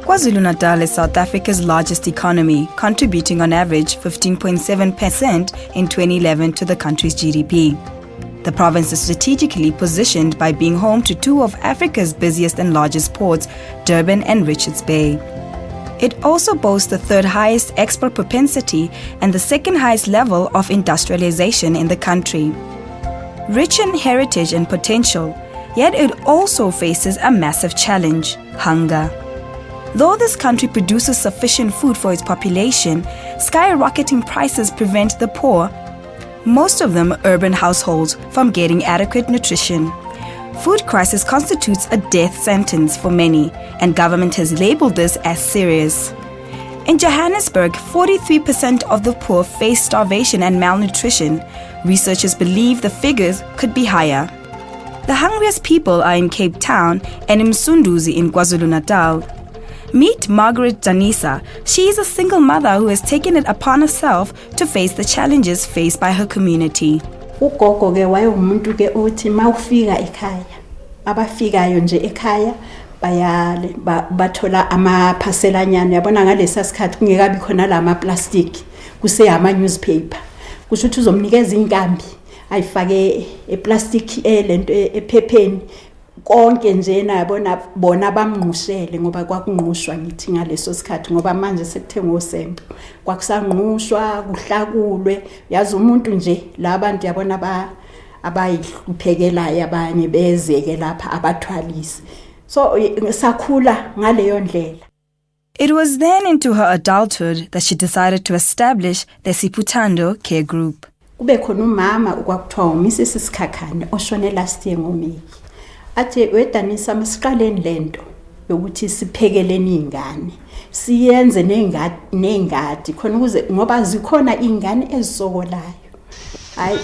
KwaZulu-Natal is South Africa's largest economy, contributing on average 15.7% in 2011 to the country's GDP. The province is strategically positioned by being home to two of Africa's busiest and largest ports, Durban and Richards Bay. It also boasts the third highest export propensity and the second highest level of industrialization in the country. Rich in heritage and potential, yet it also faces a massive challenge: hunger. Though this country produces sufficient food for its population, skyrocketing prices prevent the poor, most of them urban households, from getting adequate nutrition. Food crisis constitutes a death sentence for many, and government has labeled this as serious. In Johannesburg, 43% of the poor face starvation and malnutrition. Researchers believe the figures could be higher. The hungriest people are in Cape Town and in Msunduzi in KwaZulu-Natal. Meet Margaret Janisa. She is a single mother who has taken it upon herself to face the challenges faced by her community. Ugogo ke wayengumuntu ke uthi mawufika ekhaya abafikayo nje ekhaya bayale bathola amaphaselanyana yabona ngalesa sikhathi kungekabi khona lama plastic kuseyama newspaper kusho ukuthi uzomnikeza inkambi ayifake eplastic lento ephepheni konke nje nayabona bona bamnqushele ngoba kwakunqushwa ngithi ngaleso sikhathi ngoba manje sekuthengwa osempo kwakusanqushwa kuhlakulwe yazi umuntu nje labantu yabona abayihluphekelayo abanye bezeke lapha abathwalisi so sakhula ngaleyo ndlela. It was then into her adulthood that she decided to establish the Siphutando Care Group. Kube khona umama okwakuthiwa uMrs Sikhakhane oshone last year ngoMeyi. Athi wedanisa masiqaleni lento yokuthi siphekeleni ingane siyenze nengadi khona ukuze ngoba zikhona ingane ezisokolayo. Hayi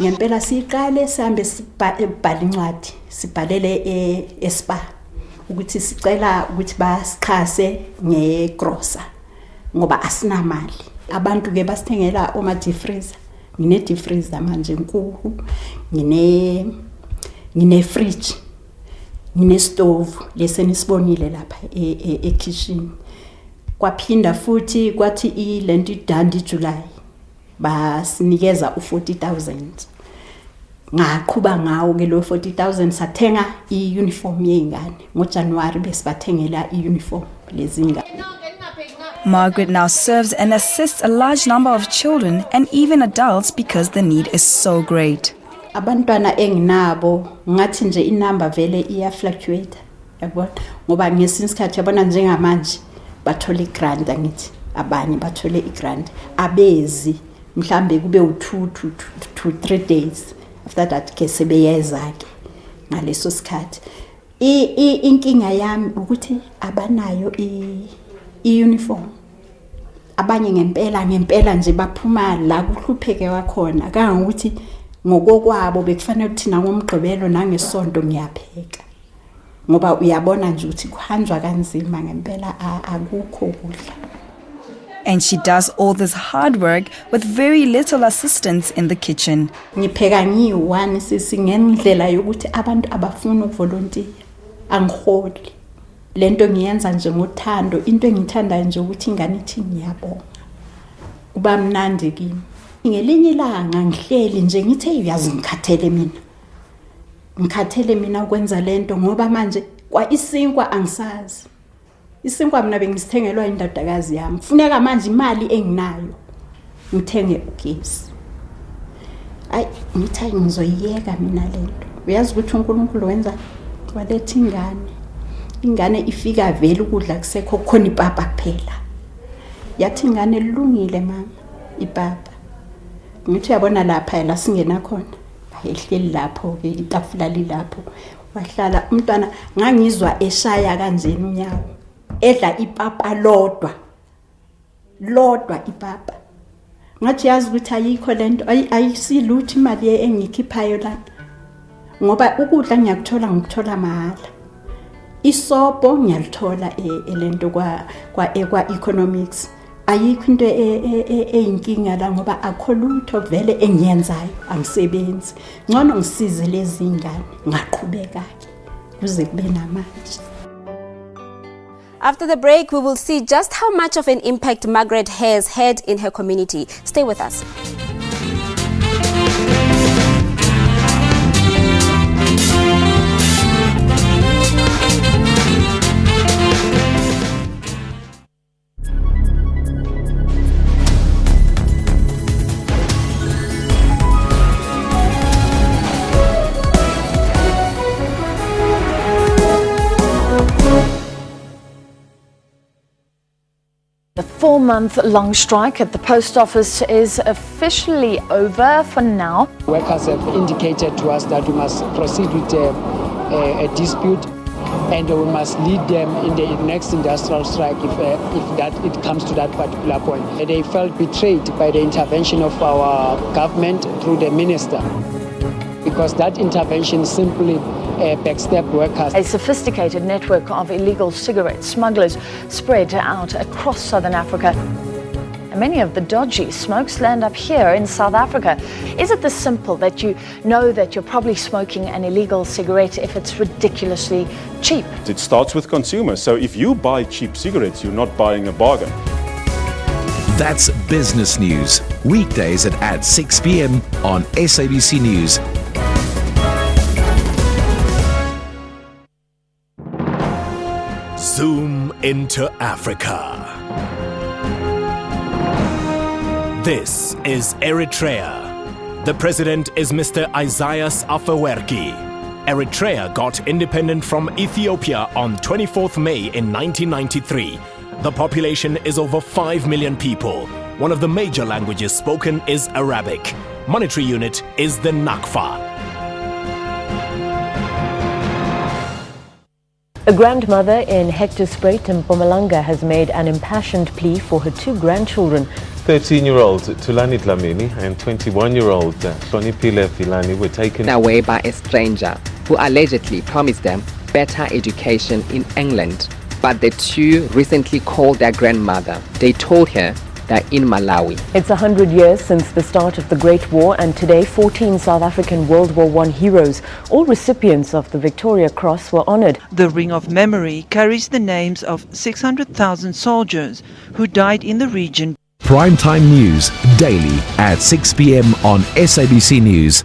ngempela siqale sihambe sibhala incwadi sibhalele eSpa ukuthi sicela ukuthi basikhase ngegrocer ngoba asinamali. Abantu ke basithengela oma deep freezer. Ngine deep freezer manje enkulu, ngine fridge, ngine stove lesenisibonile lapha ekitchen. Kwaphinda futhi kwathi ilento idandi July basinikeza u40,000. Ngaqhuba ngawo ke lo 40,000 sathenga iuniform yengane ngoJanuary besibathengela iuniform lezingane. Margaret now serves and assists a large number of children and even adults because the need is so great. Abantwana enginabo ngathi nje inamba vele iya fluctuate yabona ngoba ngesinye isikhathi yabona njengamanje bathola igrant ngithi abanye bathola igrant abezi mhlambe kube u2 to 3 days after that ke sebeyeza ke ngaleso sikhathi inkinga yami ukuthi abanayo iuniform. Abanye ngempela nje baphuma la kuhlupheke wakhona kangokuthi ngokokwabo bekufanele uthina ngomgqibelo nangesonto ngiyapheka ngoba uyabona nje ukuthi kuhanjwa kanzima ngempela akukho kudla. And she does all this hard work with very little assistance in the kitchen. Ngipheka ngiyi-1 sisingendlela yokuthi abantu abafuna ukuvolunteer angiholi. Lento ngiyenza nje ngothando into engithandayo nje ukuthi ingane ithi ngiyabonga kuba mnandi kimi. Ngelinye ilanga ngihleli nje ngithe uyazi ngikhathele mina ukwenza lento ngoba manje kwa isinkwa angisazi. Isinkwa mina bengisithengelwa indodakazi yami. Kufuneka manje imali enginayo ngithenge ugesi. Ay ngithi ngizoyiyeka mina lento. Uyazi ukuthi uNkulunkulu wenza waletha ingane ifika vele ukudla kusekho khona ipapa kuphela. Yathi ingane lungile mama ipapa. Ngithi uyabona lapha la singena khona. Ehleli lapho ke itafula lilapho. Wahlala umntwana ngangizwa eshaya kanjeni unyawo. Edla ipapa lodwa ipapa. Ngathi yazi ukuthi ayikho lento ayisiluthi imali engikhiphayo la. Ngoba ukudla ngiyakuthola mahala. Isopo ngiyalithola elento kwa economics. Ayikho into eyinkinga la ngoba akho lutho vele engiyenzayo angisebenzi. Ngcono ngisize lezi ingane ngaqhubeka kuze kube namanje. After the break, we will see just how much of an impact Margaret has had in her community. Stay with us. The 4-month-long strike at the post office is officially over for now. Workers have indicated to us that we must proceed with a dispute and we must lead them in the next industrial strike if it comes to that particular point. They felt betrayed by the intervention of our government through the minister, because that intervention simply backstep workers. A sophisticated network of illegal cigarette smugglers spread out across southern Africa. And many of the dodgy smokes land up here in South Africa. Is it this simple that you know that you're probably smoking an illegal cigarette if it's ridiculously cheap? It starts with consumers. So if you buy cheap cigarettes, you're not buying a bargain. That's business news. Weekdays at 6 p.m. on SABC News. Zoom into Africa. This is Eritrea. The president is Mr. Isaias Afewerki. Eritrea got independent from Ethiopia on 24th May in 1993. The population is over 5 million people. One of the major languages spoken is Arabic. Monetary unit is the Nakfa. A grandmother in Hector-Spruit in Mpumalanga has made an impassioned plea for her 2 grandchildren. 13-year-old Tulani Dlamini and 21-year-old Hlonipile Filani were taken away by a stranger who allegedly promised them better education in England. But the 2 recently called their grandmother. They told her they're in Malawi. It's 100 years since the start of the Great War, and today 14 South African World War I heroes, all recipients of the Victoria Cross, were honoured. The Ring of Memory carries the names of 600,000 soldiers who died in the region. Primetime News, daily at 6 p.m. on SABC News.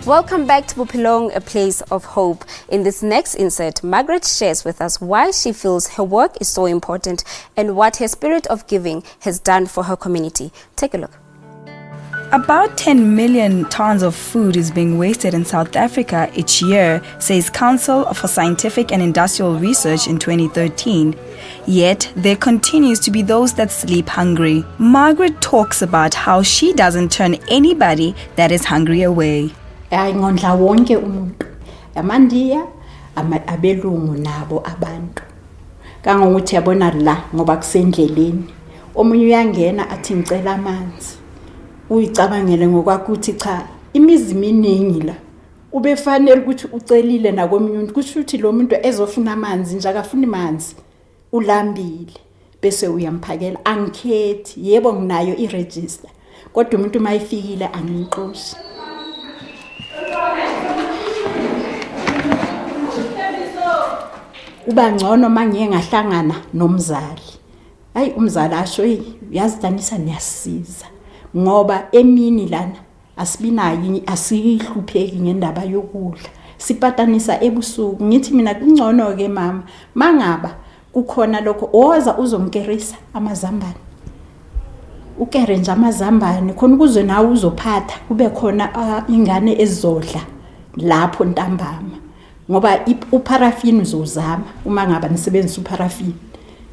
Welcome back to Bophelong, a place of hope. In this next insert, Margaret shares with us why she feels her work is so important and what her spirit of giving has done for her community. Take a look. About 10 million tons of food is being wasted in South Africa each year, says Council for Scientific and Industrial Research in 2013. Yet, there continues to be those that sleep hungry. Margaret talks about how she doesn't turn anybody that is hungry away. Ngondla wonke umuntu amandiya abelungu nabo abantu kangokuthi yabona la ngoba kusendleleni omunye uyangena athi ngicela amanzi uyicabangele ngokwakuthi cha imizi miningi la ubefanele ukuthi ucelile nakomuntu kusho ukuthi lo muntu ezofuna amanzi nje akafuni amanzi ulambile bese uyamphakela angikhethi yebo nginayo iregister kodwa umuntu mayifikile angiqoshi. Uba ngcono mangiye ngahlangana nomzali. Hayi umzali asho uyazidanisa niyasiza ngoba emini lana asibinayo asihlupheki ngendaba yokudla. Sipatanisa ebusuku ngithi mina kungcono ke mama mangaba kukhona lokho oza uzongerisa amazambane. Ukere nje amazambane khona ukuze nawe uzophatha kube khona ingane ezodla lapho ntambama. Ngoba uparafini uzozama uma ngaba nisebenzisa uparafini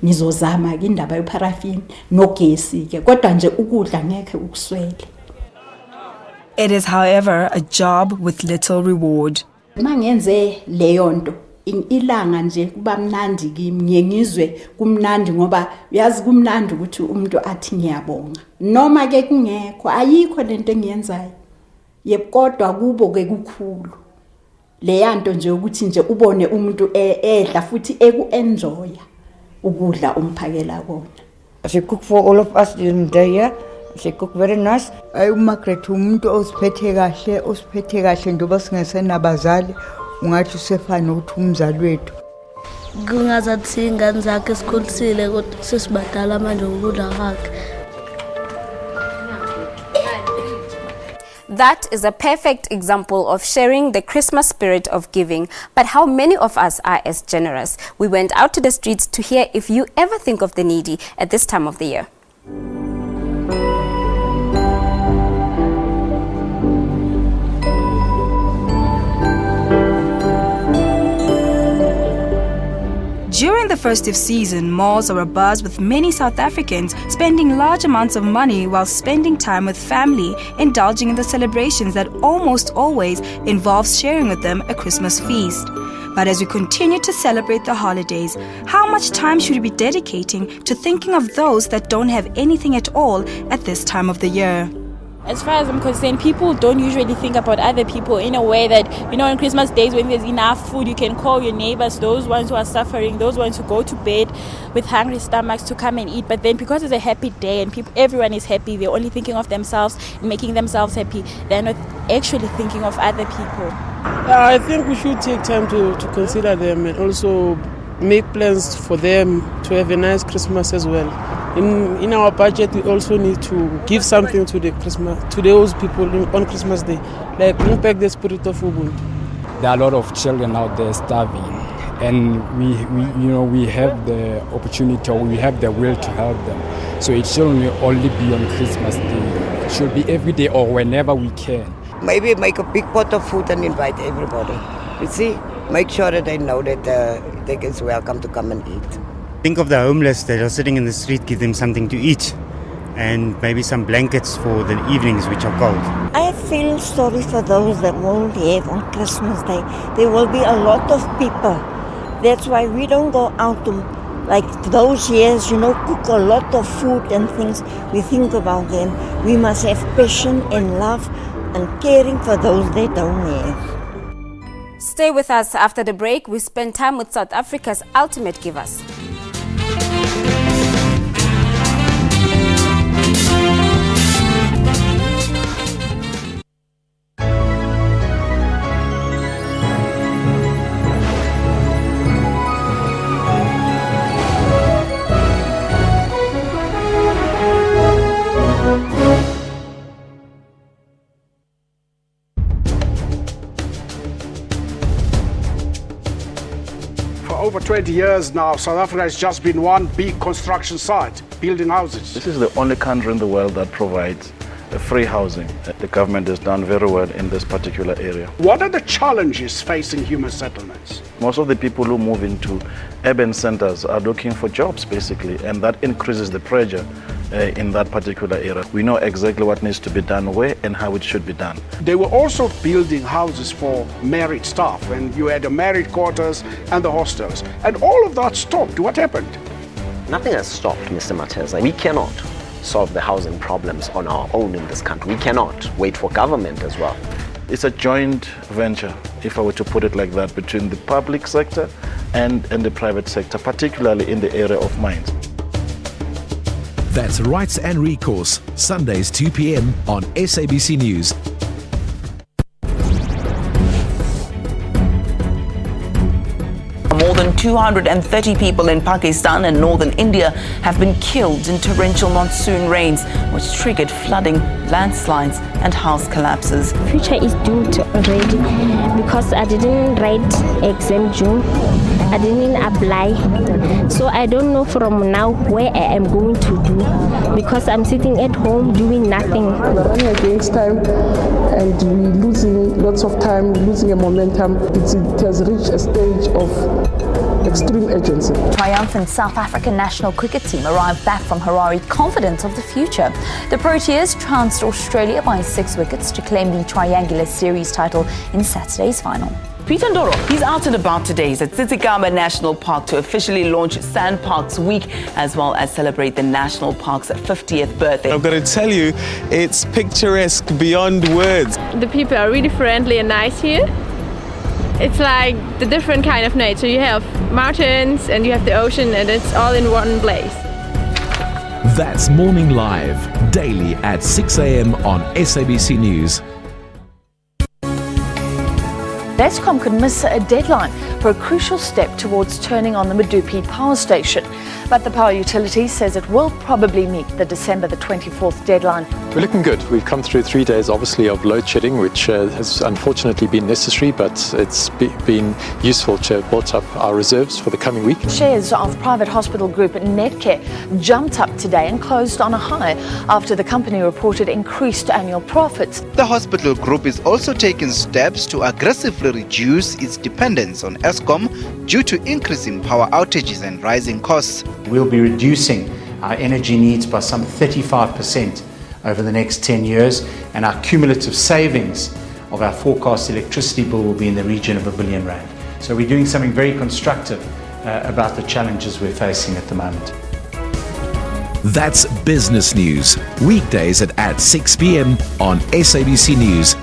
nizozama ke indaba yoparafini nogesi ke kodwa nje ukudla ngeke ukuswele. It is, however, a job with little reward. Mangenze leyo nto ilanga nje kuba mnandi kimi ngiyengizwe kumnandi ngoba uyazi kumnandi ukuthi umuntu athi ngiyabonga noma ke kungekho ayikho lento engiyenzayo Kodwa kubo ke kukhulu. Leyanto nje ukuthi nje ubone umuntu edla futhi ekuenjoya ukudla umphakela kona. She cook for all of us during the year. She cook very nice. Margaret umuntu osiphethe kahle ndoba singasenabazali ungathi usefana ukuthi umzali wethu. Kungazathi ingane zakhe esikhulisile kodwa sesibadala manje ukudla kwakhe. That is a perfect example of sharing the Christmas spirit of giving. But how many of us are as generous? We went out to the streets to hear if you ever think of the needy at this time of the year. During the festive season, malls are abuzz with many South Africans spending large amounts of money while spending time with family, indulging in the celebrations that almost always involves sharing with them a Christmas feast. But as we continue to celebrate the holidays, how much time should we be dedicating to thinking of those that don't have anything at all at this time of the year? As far as I'm concerned, people don't usually think about other people in a way that, on Christmas days when there's enough food, you can call your neighbors, those ones who are suffering, those ones who go to bed with hungry stomachs to come and eat. But then because it's a happy day and everyone is happy, they're only thinking of themselves and making themselves happy. They're not actually thinking of other people. I think we should take time to consider them and also make plans for them to have a nice Christmas as well. In our budget, we also need to give something to those people on Christmas Day, like bring back the spirit of Ubuntu. There are a lot of children out there starving, and we have the opportunity, or we have the will to help them. So it shouldn't only be on Christmas Day. It should be every day or whenever we can. Maybe make a big pot of food and invite everybody. You see, make sure that they know that they are welcome to come and eat. Think of the homeless that are sitting in the street, give them something to eat and maybe some blankets for the evenings which are cold. I feel sorry for those that won't have on Christmas Day. There will be a lot of people. That's why we don't go out to, like those years, cook a lot of food and things. We think about them. We must have passion and love and caring for those that don't have. Stay with us. After the break, we spend time with South Africa's ultimate givers. Over 20 years now, South Africa has just been one big construction site, building houses. This is the only country in the world that provides free housing. The government has done very well in this particular area. What are the challenges facing human settlements? Most of the people who move into urban centers are looking for jobs, basically, and that increases the pressure in that particular area. We know exactly what needs to be done where and how it should be done. They were also building houses for married staff, and you had the married quarters and the hostels. And all of that stopped. What happened? Nothing has stopped, Mr. Mateza. We cannot solve the housing problems on our own in this country. We cannot wait for government as well. It's a joint venture, if I were to put it like that, between the public sector and the private sector, particularly in the area of mines. That's Rights and Recourse, Sundays 2 p.m. on SABC News. More than 230 people in Pakistan and northern India have been killed in torrential monsoon rains, which triggered flooding, landslides and house collapses. Future is doomed already because I didn't write exam June. I didn't apply. So I don't know from now where I am going to do because I'm sitting at home doing nothing. We're running against time and we're losing lots of time, losing a momentum. It has reached a stage of extreme urgency. Triumphant South African national cricket team arrived back from Harare confident of the future. The Proteas trounced Australia by 6 wickets to claim the triangular series title in Saturday's final. Peter Ndoro, he's out and about today. He's at Tsitsikamma National Park to officially launch Sand Parks Week, as well as celebrate the national park's 50th birthday. I've got to tell you, it's picturesque beyond words. The people are really friendly and nice here. It's like the different kind of nature. You have mountains and you have the ocean, and it's all in one place. That's Morning Live, daily at 6 a.m. on SABC News. Eskom could miss a deadline for a crucial step towards turning on the Medupi power station. But the power utility says it will probably meet the December the 24th deadline. We're looking good. We've come through 3 days, obviously, of load shedding, which has unfortunately been necessary, but it's been useful to have built up our reserves for the coming week. Shares of private hospital group Netcare jumped up today and closed on a high after the company reported increased annual profits. The hospital group is also taking steps to aggressively reduce its dependence on Eskom due to increasing power outages and rising costs. We'll be reducing our energy needs by some 35% over the next 10 years, and our cumulative savings of our forecast electricity bill will be in the region of R1 billion. So we're doing something very constructive about the challenges we're facing at the moment. That's business news, weekdays at 6 p.m. on SABC News.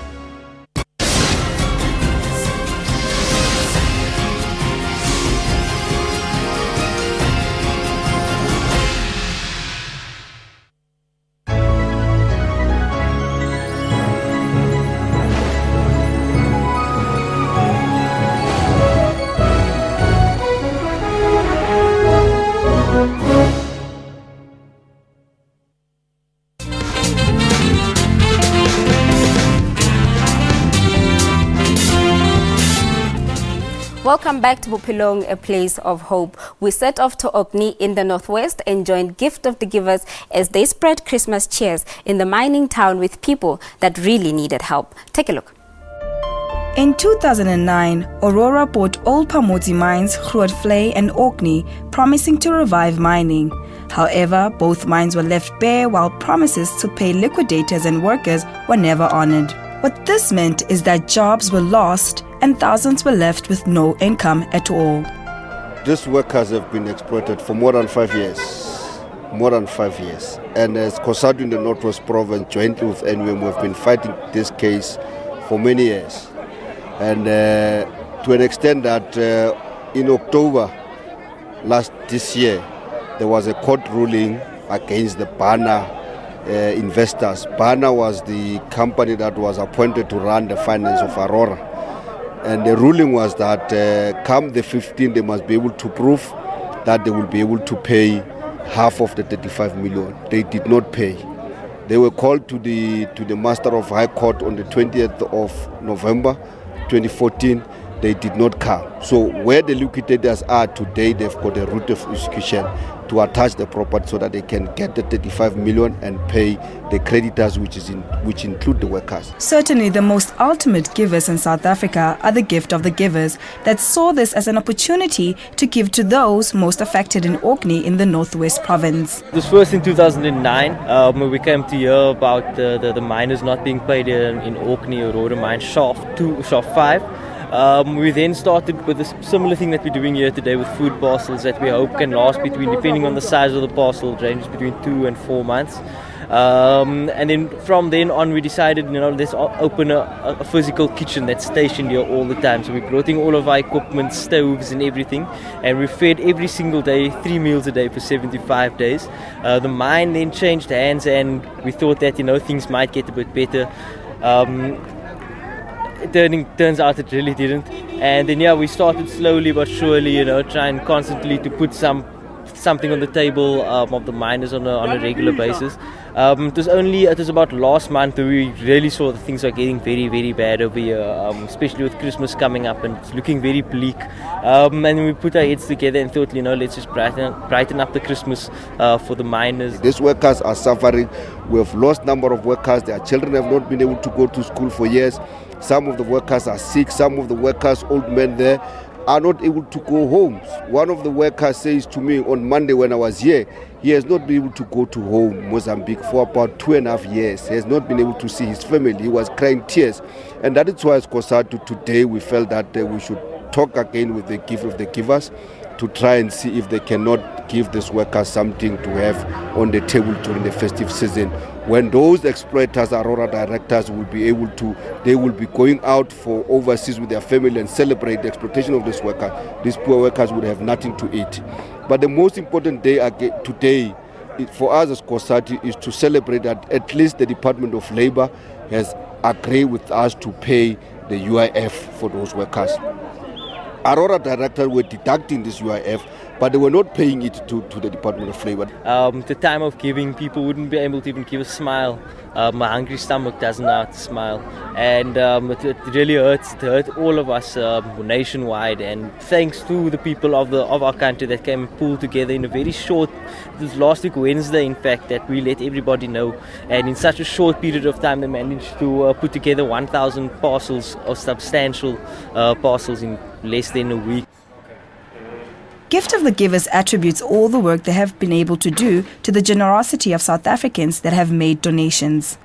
Welcome back to Bophelong, a place of hope. We set off to Orkney in the northwest and joined Gift of the Givers as they spread Christmas cheers in the mining town with people that really needed help. Take a look. In 2009, Aurora bought old Pamoti mines, Grootvlei and Orkney, promising to revive mining. However, both mines were left bare while promises to pay liquidators and workers were never honored. What this meant is that jobs were lost and thousands were left with no income at all. These workers have been exploited for more than 5 years. More than 5 years. And as COSATU in the Northwest Province, jointly with NUM, we have been fighting this case for many years. And to an extent that in October this year, there was a court ruling against the Bana investors. Bana was the company that was appointed to run the finance of Aurora. And the ruling was that come the 15th, they must be able to prove that they will be able to pay half of the 35 million. They did not pay. They were called to the Master of High Court on the 20th of November 2014. They did not come. So where the liquidators are today, they've got a route of execution to attach the property so that they can get the 35 million and pay the creditors, which include the workers. Certainly the most ultimate givers in South Africa are the Gift of the Givers that saw this as an opportunity to give to those most affected in Orkney in the Northwest Province. It was first in 2009 when we came to hear about the miners not being paid in Orkney, Aurora Mine Shaft 2, Shaft 5. We then started with a similar thing that we're doing here today with food parcels that we hope can last between, depending on the size of the parcel, ranges between 2 and 4 months. And then from then on we decided, let's open a physical kitchen that's stationed here all the time. So we brought in all of our equipment, stoves and everything, and we fed every single day, 3 meals a day for 75 days. The mine then changed hands and we thought that, things might get a bit better. Turns out it really didn't. And then we started slowly but surely, trying constantly to put something on the table of the miners on a regular basis. It was about last month that we really saw that things are getting very, very bad over here, especially with Christmas coming up and it's looking very bleak. And we put our heads together and thought, let's just brighten up the Christmas for the miners. These workers are suffering. We have lost number of workers. Their children have not been able to go to school for years. Some of the workers are sick. Some of the workers, old men there, are not able to go home. One of the workers says to me on Monday when I was here, he has not been able to go to home, Mozambique, for about 2.5 years. He has not been able to see his family. He was crying tears. And that is why as COSATU today we felt that we should talk again with the Gift of the Givers to try and see if they cannot give these workers something to have on the table during the festive season. When those exploiters, Aurora directors, will be able to, they will be going out for overseas with their family and celebrate the exploitation of this worker. These poor workers would have nothing to eat. But the most important day today for us as COSATU is to celebrate that at least the Department of Labour has agreed with us to pay the UIF for those workers. Aurora directors were deducting this UIF, but they were not paying it to the Department of Labour. The time of giving, people wouldn't be able to even give a smile. My hungry stomach doesn't know how to smile. And it really hurts. It hurt all of us nationwide. And thanks to the people of our country that came and pulled together in a very short, it was last week Wednesday in fact, that we let everybody know. And in such a short period of time they managed to put together 1,000 parcels of substantial parcels in less than a week. Gift of the Givers attributes all the work they have been able to do to the generosity of South Africans that have made donations.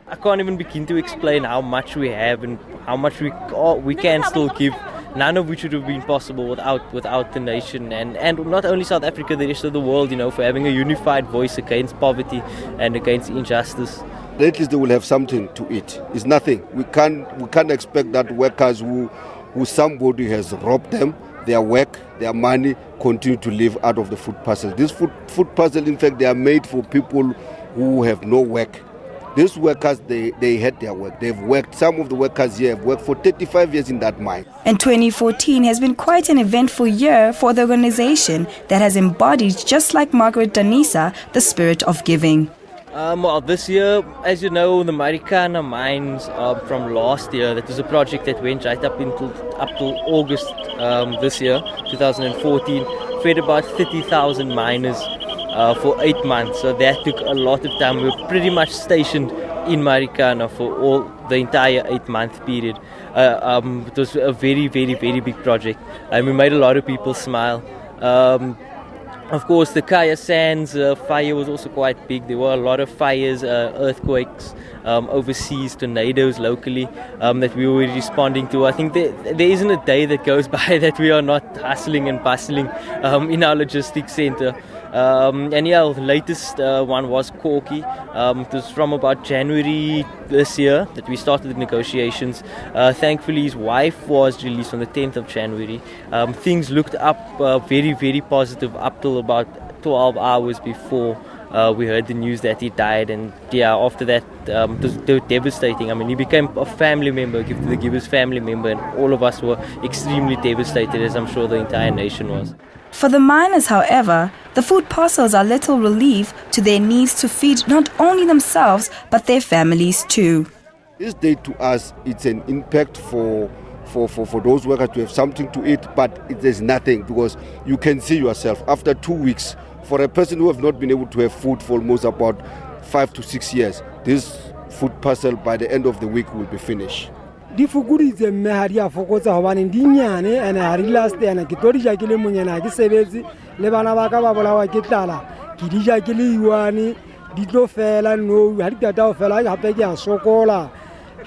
I can't even begin to explain how much we have and how much we can still give, none of which would have been possible without the nation and not only South Africa, the rest of the world, for having a unified voice against poverty and against injustice. At least they will have something to eat. It's nothing. We can't expect that workers who somebody has robbed them, their work, their money, continue to live out of the food parcel. These food parcels, in fact, they are made for people who have no work. These workers, they had their work. They've worked. Some of the workers here have worked for 35 years in that mine. And 2014 has been quite an eventful year for the organization that has embodied, just like Margaret Danisa, the spirit of giving. Well, this year, as you know, the Marikana mines from last year, that was a project that went right up till August this year, 2014, fed about 30,000 miners for 8 months. So that took a lot of time. We were pretty much stationed in Marikana for the entire 8-month period. It was a very, very, very big project, and we made a lot of people smile. Of course, the Kaya Sands fire was also quite big. There were a lot of fires, earthquakes, overseas, tornadoes locally that we were responding to. I think there isn't a day that goes by that we are not hustling and bustling in our logistics center. And yeah, the latest one was Corky. It was from about January this year that we started the negotiations. Thankfully, his wife was released on the 10th of January. Things looked up very, very positive up till about 12 hours before we heard the news that he died. And yeah, after that, it was devastating. I mean, he became a family member, Gift of the Givers family member, and all of us were extremely devastated, as I'm sure the entire nation was. For the miners, however, the food parcels are little relief to their needs to feed not only themselves but their families too. This day to us, it's an impact for those workers to have something to eat, but it is nothing because you can see yourself after 2 weeks, for a person who have not been able to have food for almost about 5 to 6 years, this food parcel by the end of the week will be finished. Di fokoditse mme ha di a fokotsa hobane di nyane ene ha di last ene ke tlo di ja ke le monyana ke sebetse le bana ba ka ba bolawa ke tlala ke di ja ke le iwane di tlo fela no ha di tata o fela gape ke a sokola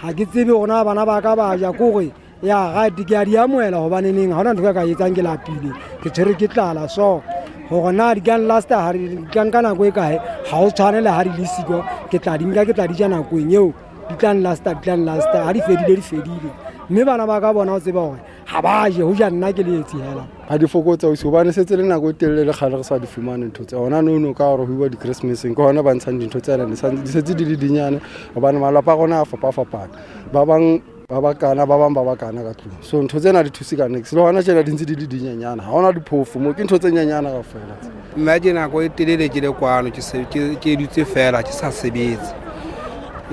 ha ke tsebe gona bana ba ka ba ja kore ya ga di ke a di amoela hobane neng ha ona ntho ka etsang ke lapile ke tshwere ke tlala so go na di kan last ha di kan kana go e kae ha o tshwanela ha di lisiko ke tla di nka ke tla di ja nako eo di tlan last ha di fedile mme bana ba ka bona o tseba gore ha ba je ho ja nna ke le etsi hela ha di fokotsa o se bana setse le nako e telele le kgale re sa di fumane ntho tse ona no ka gore ho bua di Christmaseng ke hona ba ntshang dintho tse di setse di le dinyane hobane malapa a rona a fapafapana ba bang ba bakana ka tlung so ntho tsena di thusi ka next le hona tsena di ntse di le dinyenyana ha ona diphofu mo ke ntho tse nyenyana ka fela imagine nako e telele ke le kwano ke dutse fela ke sa sebetse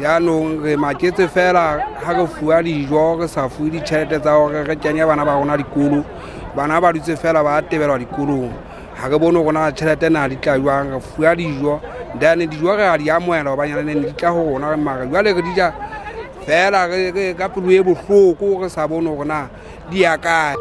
yaanong re maketse fela ha re fuwa dijo re sa fuwe ditšhelete tsa gore re kenya bana ba rona dikolo bana ba dutse fela ba tebelwa dikolong ha re bone gona tšhelete na di tla jwang re fuwa dijo then dijo re a di amoela gobanyana ne di tla go rona mare jwale re di ja fela re ka pelo e bohloko re sa bone gona di ya kae.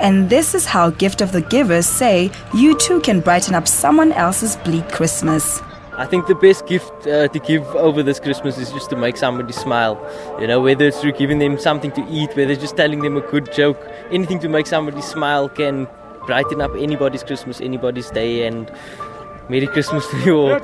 And this is how Gift of the Givers say you too can brighten up someone else's bleak Christmas. I think the best gift to give over this Christmas is just to make somebody smile. Whether it's through giving them something to eat, whether it's just telling them a good joke, anything to make somebody smile can brighten up anybody's Christmas, anybody's day, and Merry Christmas to you all.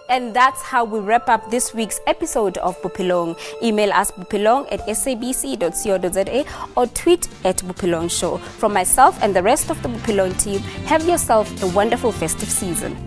And that's how we wrap up this week's episode of Bophelong. Email us bophelong@sabc.co.za or tweet @Bophelong Show. From myself and the rest of the Bophelong team, have yourself a wonderful festive season.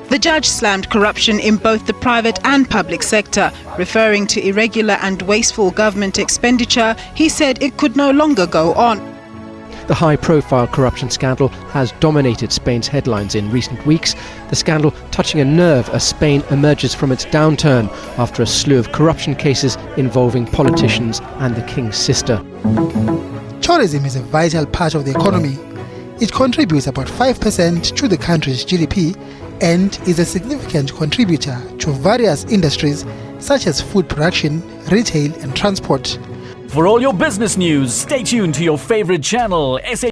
The judge slammed corruption in both the private and public sector. Referring to irregular and wasteful government expenditure, he said it could no longer go on. The high-profile corruption scandal has dominated Spain's headlines in recent weeks. The scandal touching a nerve as Spain emerges from its downturn after a slew of corruption cases involving politicians and the king's sister. Tourism is a vital part of the economy. It contributes about 5% to the country's GDP and is a significant contributor to various industries such as food production, retail and transport. For all your business news, stay tuned to your favorite channel, SABC.